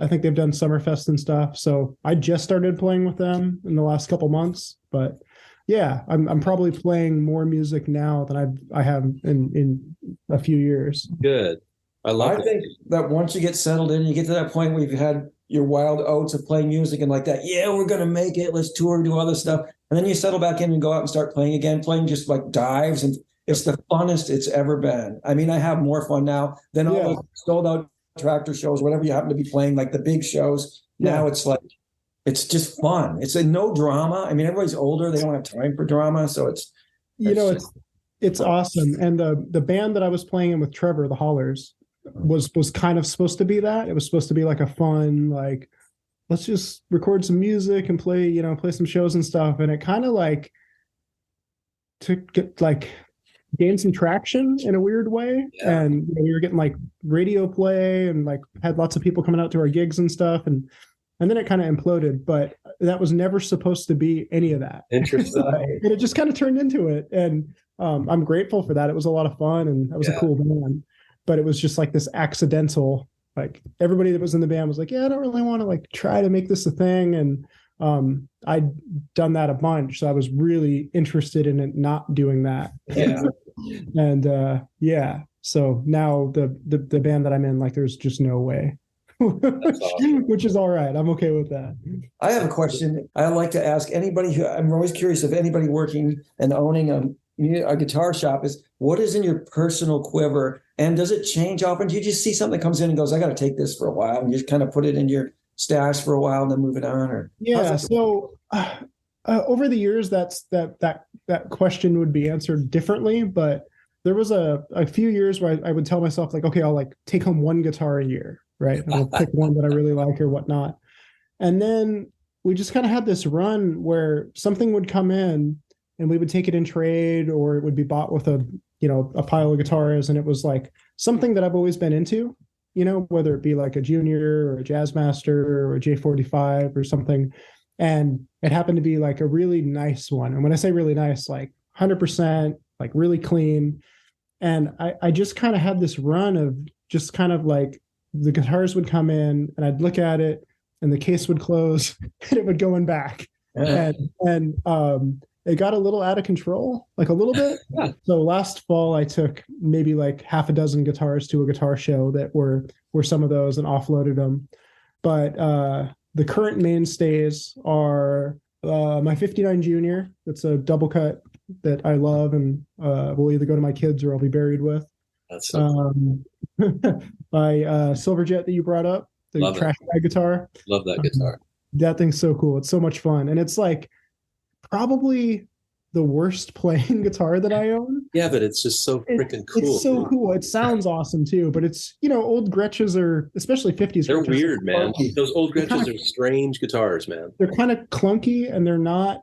B: I think they've done Summerfest and stuff. So I just started playing with them in the last couple months, but yeah, I'm probably playing more music now than I have in a few years.
A: Good. I
C: think that once you get settled in, you get to that point where you've had your wild oats of playing music and like that. Yeah, we're going to make it. Let's tour, do other stuff. And then you settle back in and go out and start playing again, playing just like dives. And it's the funnest it's ever been. I mean, I have more fun now than all those sold out tractor shows, whatever you happen to be playing, like the big shows. Now it's like, it's just fun. It's a no drama. I mean, everybody's older; they don't have time for drama, so
B: it's awesome. And the band that I was playing in with Trevor, the Hollers, was kind of supposed to be that. It was supposed to be like a fun, like, let's just record some music and play some shows and stuff. And it kind of like gained some traction in a weird way. Yeah. And we were getting like radio play and like had lots of people coming out to our gigs and stuff. And then it kind of imploded, but that was never supposed to be any of that.
A: Interesting.
B: And it just kind of turned into it. And I'm grateful for that. It was a lot of fun and that was a cool band, but it was just like this accidental, like everybody that was in the band was like, yeah, I don't really want to like try to make this a thing. And I'd done that a bunch. So I was really interested in it not doing that.
A: Yeah.
B: And so now the band that I'm in, like there's just no way. Awesome. Which is all right. I'm okay with that.
C: I have a question. I like to ask anybody I'm always curious if anybody working and owning a guitar shop is, what is in your personal quiver, and does it change often? Do you just see something that comes in and goes, I got to take this for a while, and you just kind of put it in your stash for a while and then move it on? Or
B: so over the years, that question would be answered differently, but there was a few years where I would tell myself like, okay, I'll like take home one guitar a year, right? And I'll pick one that I really like or whatnot. And then we just kind of had this run where something would come in and we would take it in trade, or it would be bought with a pile of guitars. And it was like something that I've always been into, whether it be like a Junior or a Jazzmaster or a J45 or something. And it happened to be like a really nice one. And when I say really nice, like 100%, like really clean. And I just kind of had this run of just kind of like the guitars would come in and I'd look at it and the case would close and it would go in back. And it got a little out of control, like a little bit. So last fall, I took maybe like half a dozen guitars to a guitar show that were some of those and offloaded them. But the current mainstays are my 59 Junior. It's a double cut that I love and will either go to my kids or I'll be buried with.
A: That's so cool.
B: My Silverjet that you brought up, the
A: Love
B: trash bag guitar.
A: Love that guitar.
B: That thing's so cool. It's so much fun. And it's like probably the worst playing guitar that I own.
A: Yeah, but it's just so freaking cool.
B: It's so cool. It sounds awesome too, but it's, old Gretches are, especially 50s.
A: They're
B: Gretches,
A: weird, man. Those old Gretches are strange guitars, man.
B: They're kind of clunky and they're not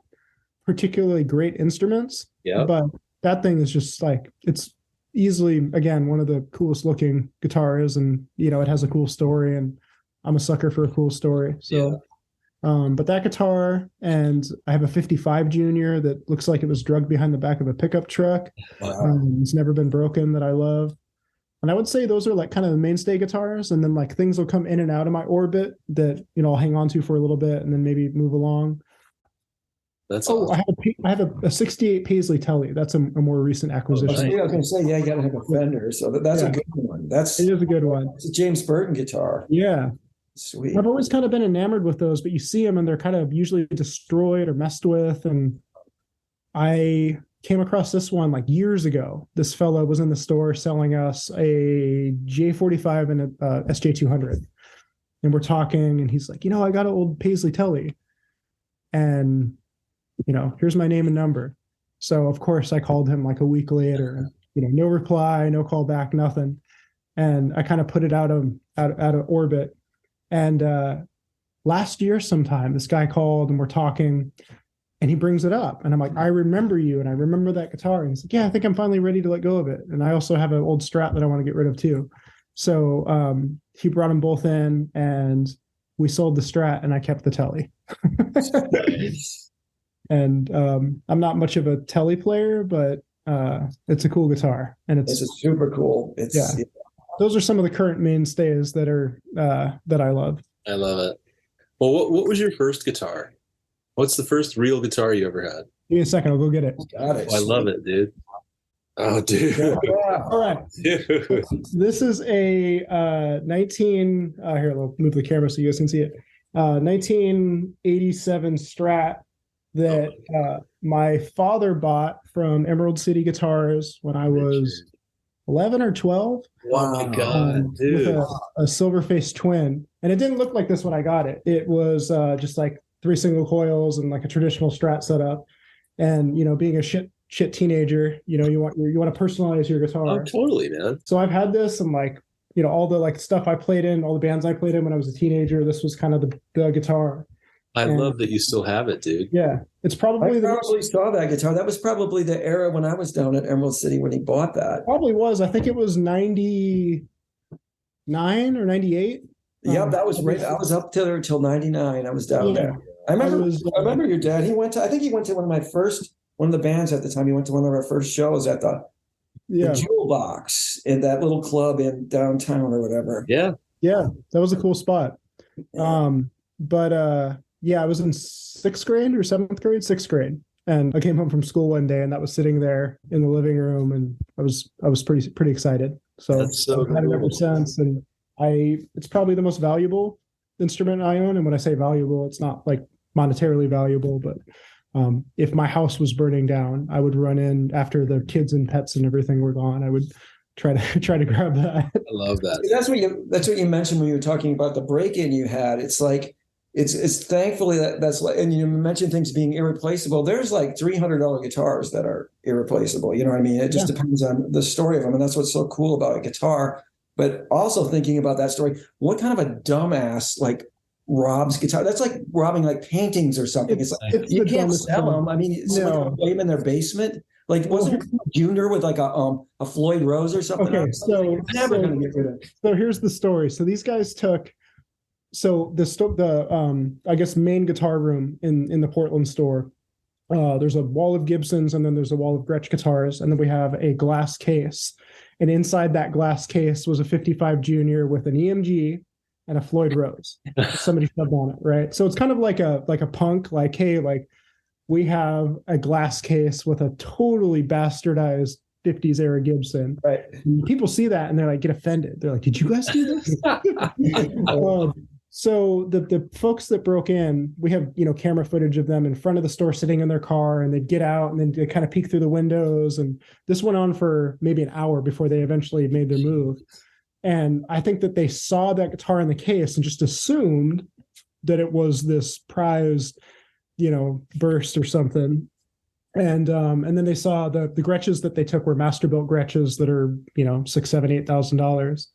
B: particularly great instruments.
A: Yeah.
B: But that thing is just like, it's easily, again, one of the coolest looking guitars, and, it has a cool story, and I'm a sucker for a cool story. So, but that guitar, and I have a 55 Junior that looks like it was drugged behind the back of a pickup truck.
A: Wow.
B: It's never been broken, that I love. And I would say those are like kind of the mainstay guitars. And then like things will come in and out of my orbit that, I'll hang on to for a little bit and then maybe move along.
A: That's awesome.
B: I have a 68 Paisley Telly. That's a more recent acquisition.
C: I was going to say, you got to have a Fender. So that's a good one. It
B: is a good one.
C: It's a James Burton guitar.
B: Yeah.
C: Sweet.
B: I've always kind of been enamored with those, but you see them and they're kind of usually destroyed or messed with. And I came across this one like years ago. This fellow was in the store selling us a J45 and a SJ200. And we're talking and he's like, I got an old Paisley Telly. And, here's my name and number. So of course I called him like a week later, no reply, no call back, nothing. And I kind of put it out of orbit. And last year sometime, this guy called and we're talking and he brings it up. And I'm like, I remember you and I remember that guitar. And he's like, yeah, I think I'm finally ready to let go of it. And I also have an old Strat that I want to get rid of too. So he brought them both in and we sold the Strat and I kept the Telly. And I'm not much of a Telly player, but it's a cool guitar. And it's
C: super cool.
B: Those are some of the current mainstays that are that I love.
A: I love it. Well, what was your first guitar? What's the first real guitar you ever had?
B: Give me a second. I'll go get it.
C: Got it.
A: Oh, I love it, dude. Oh, dude.
C: Yeah.
B: All right.
A: Dude.
B: This is a 19. Here, I'll move the camera so you guys can see it. 1987 Strat that my father bought from Emerald City Guitars when I was 11 or 12.
A: Oh my God, dude.
B: With a silver-faced twin. And it didn't look like this when I got it. It was just like 3 single coils and like a traditional Strat setup. And being a shit teenager, you want to personalize your
A: Oh,
B: guitar.
A: totally, man.
B: So I've had this, and like all the like stuff I played in, all the bands I played in when I was a teenager. This was kind of the guitar.
A: I love that you still have it, dude.
B: Yeah, it's probably
C: I probably saw that guitar. That was probably the era when I was down at Emerald City when he bought that.
B: Probably was. I think it was 99 or 98.
C: Yep, that was right. I was up there till 99. I was down there. I remember your dad. I think he went to one of the bands at the time. He went to one of our first shows at the Jewel Box in that little club in downtown or whatever.
A: Yeah.
B: Yeah, that was a cool spot. I was in 6th grade or 7th grade, 6th grade. And I came home from school one day and that was sitting there in the living room, and I was pretty excited. So I've had it ever since. And it's probably the most valuable instrument I own. And when I say valuable, it's not like monetarily valuable, but if my house was burning down, I would run in after the kids and pets and everything were gone. I would try to grab that.
A: I love that.
C: See, that's what you mentioned when you were talking about the break-in you had. It's like it's thankfully that's like, and you mentioned things being irreplaceable. There's like $300 guitars that are irreplaceable. You know what I mean? It just depends on the story of them, and that's what's so cool about a guitar. But also thinking about that story, what kind of a dumbass like robs guitar? That's like robbing like paintings or something. It's like you can't sell them. I mean, someone play them in their basement. Like wasn't Junior with like a Floyd Rose or something?
B: Okay, so
C: never gonna get rid of it.
B: So here's the story. So these guys took the I guess main guitar room in the Portland store. There's a wall of Gibsons, and then there's a wall of Gretsch guitars, and then we have a glass case. And inside that glass case was a 55 Junior with an EMG and a Floyd Rose. Somebody shoved on it, right? So it's kind of like a punk, like, hey, like we have a glass case with a totally bastardized 50s era Gibson.
C: Right.
B: And people see that and they're like, get offended. They're like, did you guys do this? So the folks that broke in, we have, camera footage of them in front of the store sitting in their car, and they'd get out and then they kind of peek through the windows. And this went on for maybe an hour before they eventually made their move. And I think that they saw that guitar in the case and just assumed that it was this prized, burst or something. And then they saw the Gretches that they took were master built Gretches that are, $6,000, $7,000, $8,000.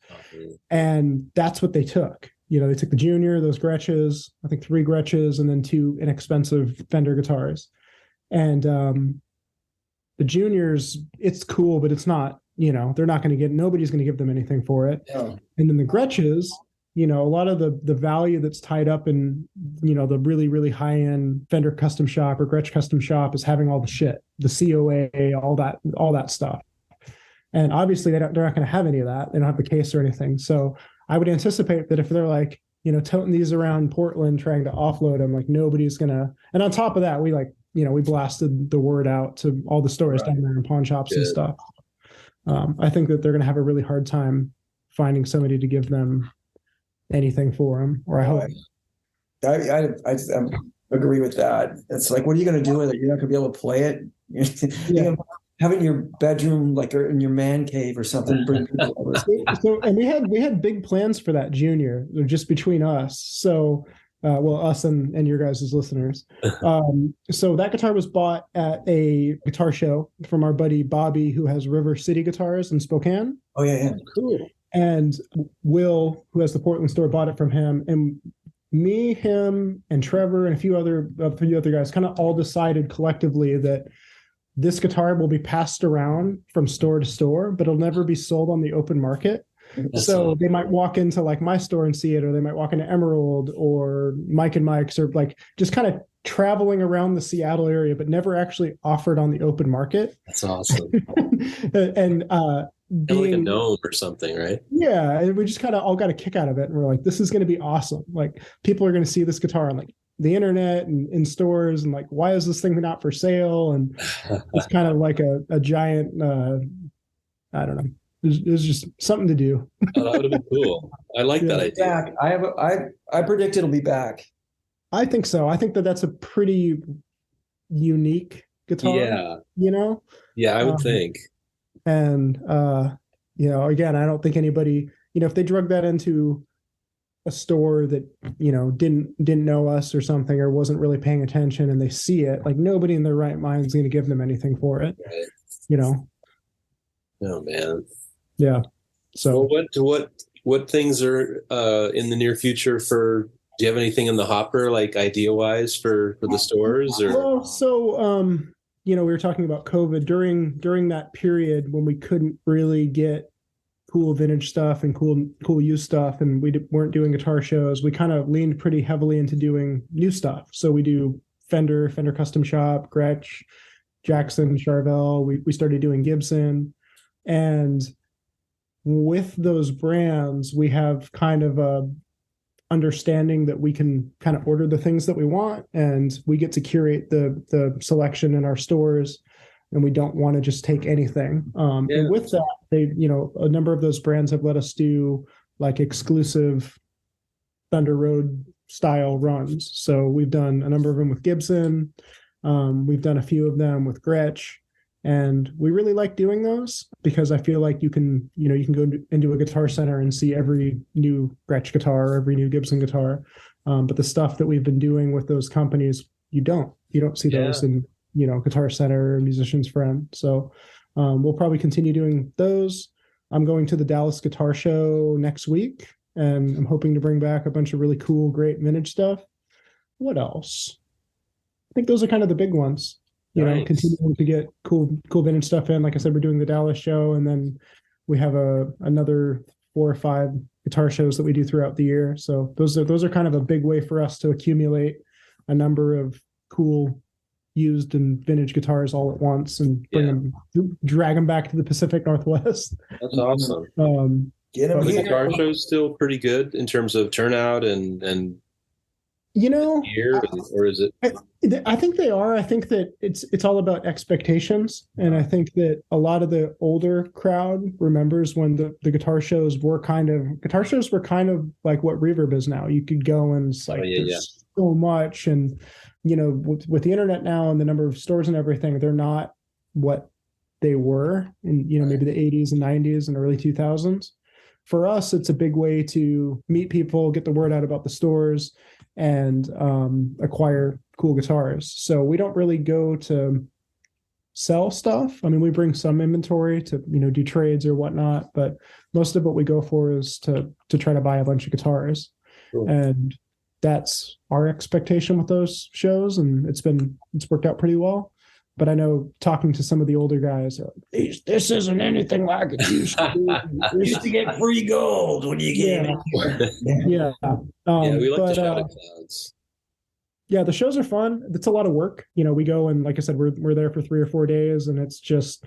B: And that's what they took. They took the Junior, those Gretches, I think 3 Gretches, and then 2 inexpensive Fender guitars. And the Juniors, it's cool, but it's not, they're not going to nobody's going to give them anything for it. Yeah. And then the Gretches, a lot of the value that's tied up in, the really, really high end Fender custom shop or Gretsch custom shop is having all the shit, the COA, all that stuff. And obviously they're not going to have any of that. They don't have the case or anything. So I would anticipate that if they're like, toting these around Portland, trying to offload them, like nobody's going to, and on top of that, we we blasted the word out to all the stores down there in pawn shops and stuff. I think that they're going to have a really hard time finding somebody to give them anything for them, or I hope.
C: I agree with that. It's like, what are you going to do with it? You're not going to be able to play it. Have it in your bedroom, like, or in your man cave or something. Bring people over.
B: So, and we had big plans for that Junior, just between us. So, us and your guys' listeners. So that guitar was bought at a guitar show from our buddy Bobby, who has River City Guitars in Spokane.
C: Oh yeah, cool.
B: And Will, who has the Portland store, bought it from him. And me, him, and Trevor, and a few other guys kind of all decided collectively that this guitar will be passed around from store to store, but it'll never be sold on the open market. So they might walk into like my store and see it, or they might walk into Emerald or Mike and Mike's, or like just kind of traveling around the Seattle area, but never actually offered on the open market.
A: That's awesome.
B: And
A: like a gnome or something, right?
B: Yeah. And we just kind of all got a kick out of it. And we're like, this is going to be awesome. Like people are going to see this guitar on like the internet and in stores, and like, why is this thing not for sale? And it's kind of like a giant, I don't know. It's just something to do.
A: Oh, that would have been cool. I like that idea.
C: I predict it'll be back.
B: I think so. I think that's a pretty unique guitar.
A: Yeah. Yeah, I would think.
B: And again, I don't think anybody, if they drug that into a store that, didn't know us or something, or wasn't really paying attention, and they see it, like nobody in their right mind is going to give them anything for it.
A: Right. Oh man.
B: Yeah. So
A: what things are in the near future for? Do you have anything in the hopper, like idea wise for the stores? Or
B: well, so we were talking about COVID during that period when we couldn't really get cool vintage stuff and cool used stuff, and we weren't doing guitar shows. We kind of leaned pretty heavily into doing new stuff. So we do Fender Custom Shop, Gretsch, Jackson, Charvel. We started doing Gibson, and with those brands, we have kind of a understanding that we can kind of order the things that we want, and we get to curate the selection in our stores, and we don't want to just take anything. And with that, they, a number of those brands have let us do like exclusive Thunder Road style runs. So we've done a number of them with Gibson. We've done a few of them with Gretsch, and we really like doing those because I feel like you can go into a Guitar Center and see every new Gretsch guitar, every new Gibson guitar. But the stuff that we've been doing with those companies, you don't see those in, Guitar Center, Musician's Friend. So we'll probably continue doing those. I'm going to the Dallas Guitar Show next week, and I'm hoping to bring back a bunch of really cool, great vintage stuff. What else? I think those are kind of the big ones. Continuing to get cool vintage stuff in. Like I said, we're doing the Dallas show, and then we have another 4 or 5 guitar shows that we do throughout the year. So those are kind of a big way for us to accumulate a number of cool used and vintage guitars all at once and drag them back to the Pacific Northwest.
A: That's awesome.
C: Get them
A: the
C: here.
A: guitar show's still pretty good in terms of turnout and year, or is it?
B: I think they are. I think that it's all about expectations, and I think that a lot of the older crowd remembers when the guitar shows were kind of like what Reverb is now. You could go and it's like there's so much, and with the internet now and the number of stores and everything, they're not what they were in maybe the 80s and 90s and early 2000s. For us, it's a big way to meet people, get the word out about the stores, and acquire cool guitars. So we don't really go to sell stuff. I mean, we bring some inventory to do trades or whatnot, but most of what we go for is to try to buy a bunch of guitars. Cool. And that's our expectation with those shows, and it's worked out pretty well. But I know talking to some of the older guys, this isn't anything like it used to be.
C: Used to get free gold when you get it.
B: Yeah.
A: We like to shout at clouds.
B: Yeah, the shows are fun. It's a lot of work. We go, and like I said, we're there for 3 or 4 days, and it's just,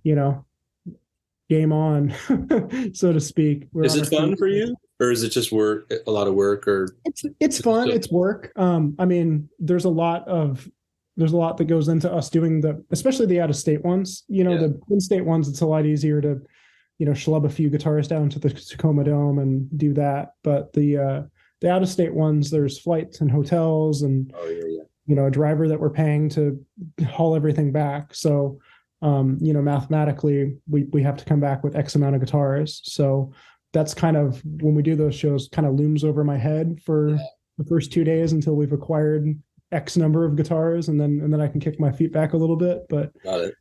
B: game on, so to speak.
A: Is it fun for you? Or is it just work, a lot of work? Or
B: it's fun. It's work. I mean, there's a lot that goes into us doing especially the out-of-state ones. The in-state ones, it's a lot easier to, schlub a few guitars down to the Tacoma Dome and do that. But the out-of-state ones, there's flights and hotels and, a driver that we're paying to haul everything back. So, mathematically, we have to come back with X amount of guitars. So that's kind of, when we do those shows, kind of looms over my head for the first 2 days until we've acquired X number of guitars, and then I can kick my feet back a little bit. But
A: got it.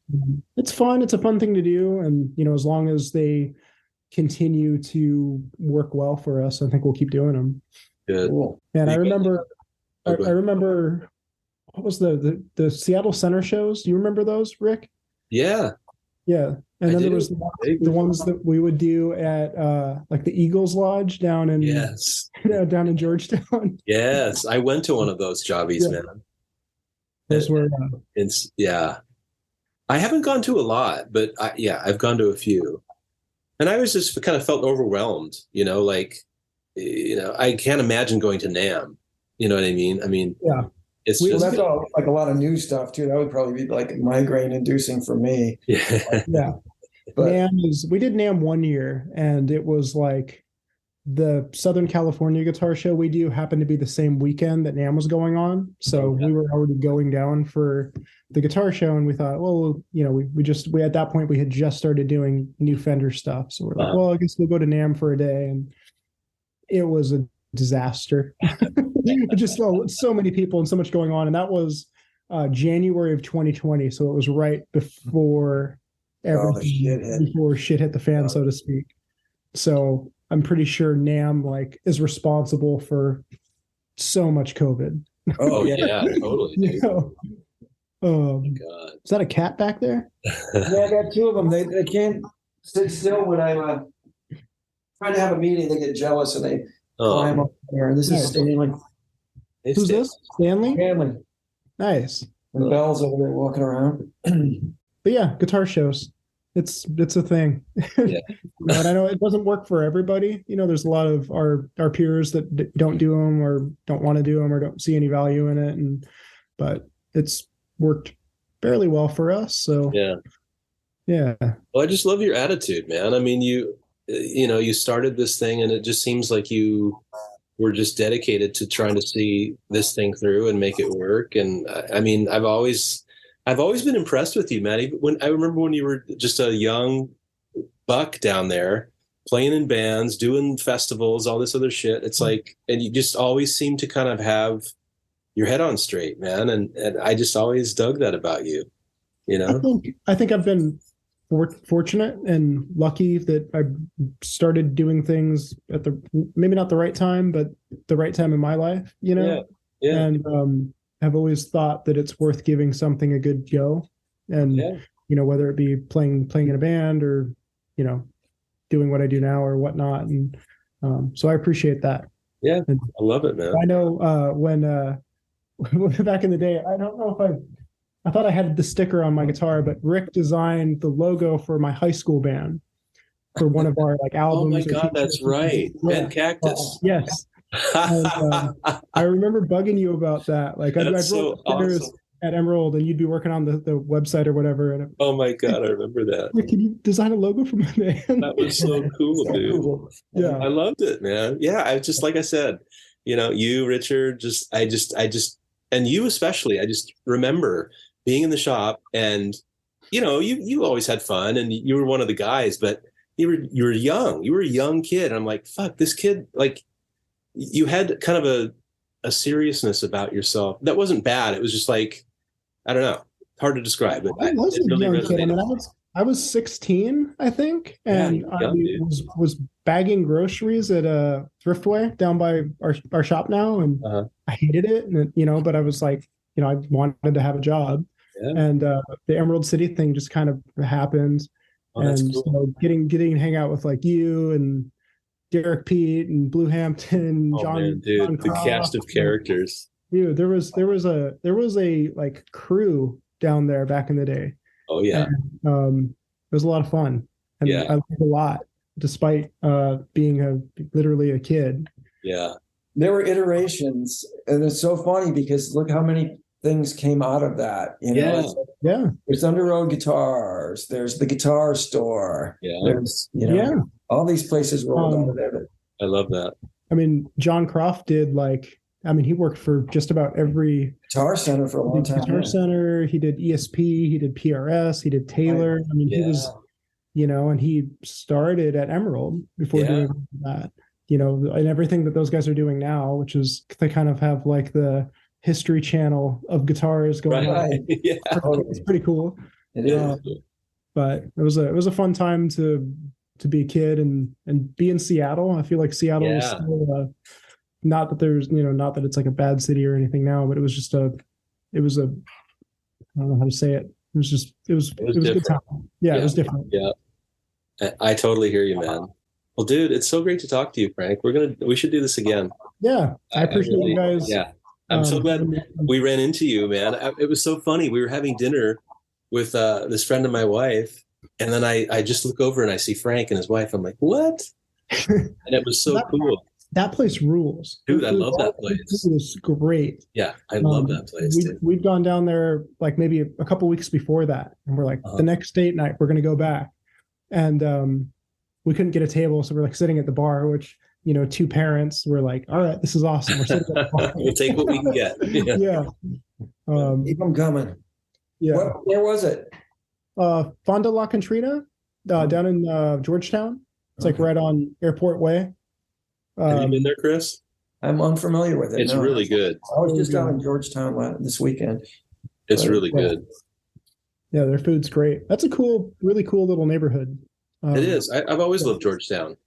B: It's fun. It's a fun thing to do, and as long as they continue to work well for us, I think we'll keep doing them.
A: Good.
B: Cool. And I remember what was the Seattle Center shows? Do you remember those, Rick?
A: Yeah.
B: Yeah. And then there was the ones that we would do at like the Eagles Lodge down in down in Georgetown.
A: Yes, I went to one of those jobbies, man.
B: Those were
A: I haven't gone to a lot, but I've gone to a few, and I was just kind of felt overwhelmed. I can't imagine going to NAMM. You know what I mean? I mean, it's
C: that's all like a lot of new stuff too. That would probably be like migraine inducing for me.
B: Yeah. But we did NAMM 1 year, and it was like the Southern California Guitar Show we do happened to be the same weekend that NAMM was going on. So we were already going down for the guitar show, and we thought, well, we at that point we had just started doing new Fender stuff. So we're like, well, I guess we'll go to NAMM for a day. And it was a disaster. Just so many people and so much going on. And that was January of 2020. So it was right before before shit hit the fan, so to speak. So I'm pretty sure NAMM like is responsible for so much COVID.
A: Oh yeah, totally.
B: You know?
A: God.
B: Is that a cat back there?
C: Yeah, I got two of them. They can't sit still when I'm trying to have a meeting. They get jealous and they climb up there. This is Stanley.
B: Who's this? Stanley?
C: Stanley.
B: Nice.
C: And Belle's over there walking around.
B: But yeah, guitar shows. It's a thing.
A: Yeah.
B: And I know it doesn't work for everybody. You know, there's a lot of our peers that don't do them or don't want to do them or don't see any value in it. But it's worked fairly well for us. So yeah.
A: Well, I just love your attitude, man. I mean, you started this thing and it just seems like you were just dedicated to trying to see this thing through and make it work. And I mean, I've always been impressed with you, man. Even I remember when you were just a young buck down there playing in bands, doing festivals, all this other shit. It's like, and you just always seem to kind of have your head on straight, man. And I just always dug that about you, you know?
B: I think I've been fortunate and lucky that I started doing things at maybe not the right time, but the right time in my life, you know? Yeah. And I've always thought that it's worth giving something a good go. And, you know, whether it be playing in a band or, you know, doing what I do now or whatnot. And so I appreciate that.
A: Yeah.
B: And
A: I love it, man.
B: I know when back in the day, I don't know if I thought I had the sticker on my guitar, but Rick designed the logo for my high school band for one of our like albums.
A: Oh my God, that's right. Red Cactus.
B: Yes. And, I remember bugging you about that. Like I wrote
A: so awesome.
B: At Emerald and you'd be working on the website or whatever. And
A: oh my God, I remember that.
B: Can you design a logo for my band?
A: That was so cool, dude. Cool.
B: Yeah.
A: I loved it, man. Yeah. I just, like I said, you know, you, Richard, I just, and you especially, I just remember being in the shop and, you know, you always had fun and you were one of the guys, but you were young. You were a young kid. And I'm like, fuck, this kid, like you had kind of a seriousness about yourself. That wasn't bad. It was just like, I don't know, hard to describe, but
B: I was a young kid. I mean, I was 16, I think. And I was bagging groceries at a Thriftway down by our shop now. And I hated it. And, you know, but I was like, you know, I wanted to have a job. Yeah. And the Emerald City thing just kind of happened. Oh, and cool. So getting to hang out with like you and Derek Pete and Blue Hampton, John,
A: man, dude, John Croft, the cast of characters.
B: Dude, there was a like crew down there back in the day.
A: Oh yeah.
B: And, it was a lot of fun. And I learned a lot despite being literally a kid.
A: Yeah.
C: There were iterations, and it's so funny because look how many things came out of that. You know, There's Under Road Guitars. There's the Guitar Store. Yeah. There's all these places rolled out of there.
A: I love that.
B: I mean, John Croft did he worked for just about every
C: Guitar Center for a long time.
B: Guitar Center. He did ESP. He did PRS. He did Taylor. I mean, he was, you know, and he started at Emerald before doing that. You know, and everything that those guys are doing now, which is they kind of have like the History Channel of guitars going on. Yeah. It's pretty cool.
C: It is.
B: But it was a fun time to be a kid and be in Seattle. I feel like Seattle was still not that there's, you know, not that it's like a bad city or anything now, but it was just I don't know how to say it. It was a good time. Yeah, it was different.
A: Yeah. I totally hear you, man. Well, dude, it's so great to talk to you, Frank. We should do this again.
B: Yeah. I appreciate you guys.
A: Yeah. I'm so glad we ran into you, man. It was so funny. We were having dinner with this friend of my wife, and then I just look over and I see Frank and his wife. I'm like, what? And it was so cool.
B: That place rules.
A: Dude, I love that place.
B: It was great.
A: Yeah, I love that place.
B: We've gone down there like maybe a couple weeks before that. And we're like, the next date night, we're going to go back. And we couldn't get a table. So we're like sitting at the bar, which, you know, two parents were like, all right, this is awesome. We're sitting at the bar.
A: We'll take what we can get.
B: Yeah.
C: Keep them coming.
B: Yeah.
C: Where was it?
B: Fonda La Contrina, down in Georgetown. It's like right on Airport Way.
A: Have you been there, Chris?
C: I'm unfamiliar with it.
A: It's
C: no.
A: really good.
C: I was just down in Georgetown this weekend.
A: It's really good.
B: Yeah, their food's great. That's a really cool little neighborhood.
A: It is. I've always loved Georgetown.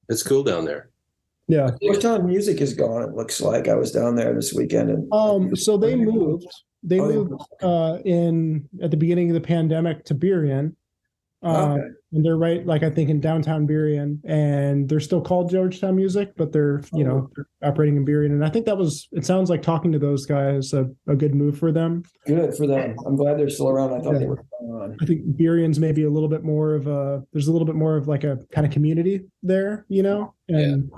A: It's cool down there.
B: Yeah.
C: Georgetown Music is gone, it looks like. I was down there this weekend. And
B: So they moved. They moved in at the beginning of the pandemic to Burien.
C: Okay.
B: And they're right, like I think in downtown Burien, and they're still called Georgetown Music, but they're they're operating in Burien. And I think it sounds like talking to those guys a good move for them.
C: Good for them. I'm glad they're still around. I thought they were gone.
B: I think Burien's maybe a little bit more of there's a little bit more of like a kind of community there, and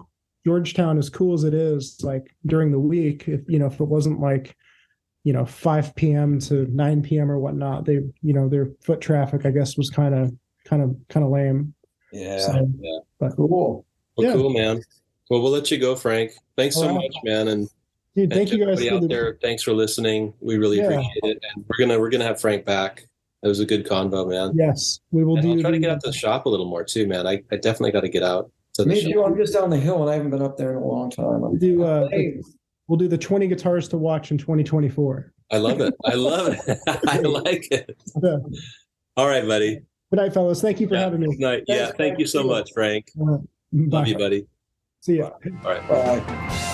B: Georgetown, as cool as it is, like during the week, if it wasn't like 5 p.m. to 9 p.m. or whatnot, they their foot traffic, I guess, was kind of lame.
C: Yeah.
B: So,
C: Yeah.
B: But
C: cool.
A: Well, cool, man. Well, we'll let you go, Frank. Thanks so
B: All right.
A: much, man. And
B: dude, thank you guys
A: everybody out there. Thanks for listening. We really appreciate it. And we're gonna have Frank back. It was a good convo, man.
B: Yes, we will.
A: I'll try to get out to the shop a little more too, man. I definitely got to get out to the
C: Me
A: shop.
C: too. I'm just down the hill and I haven't been up there in a long time.
B: We'll do the 20 guitars to watch in 2024.
A: I love it. I like it.
B: Yeah.
A: All right, buddy.
B: Good night, fellas. Thank you for having me.
A: Good night. Yeah, thank you so much, Frank.
B: Bye.
A: Love you, buddy.
B: See ya.
A: All right.
C: Bye.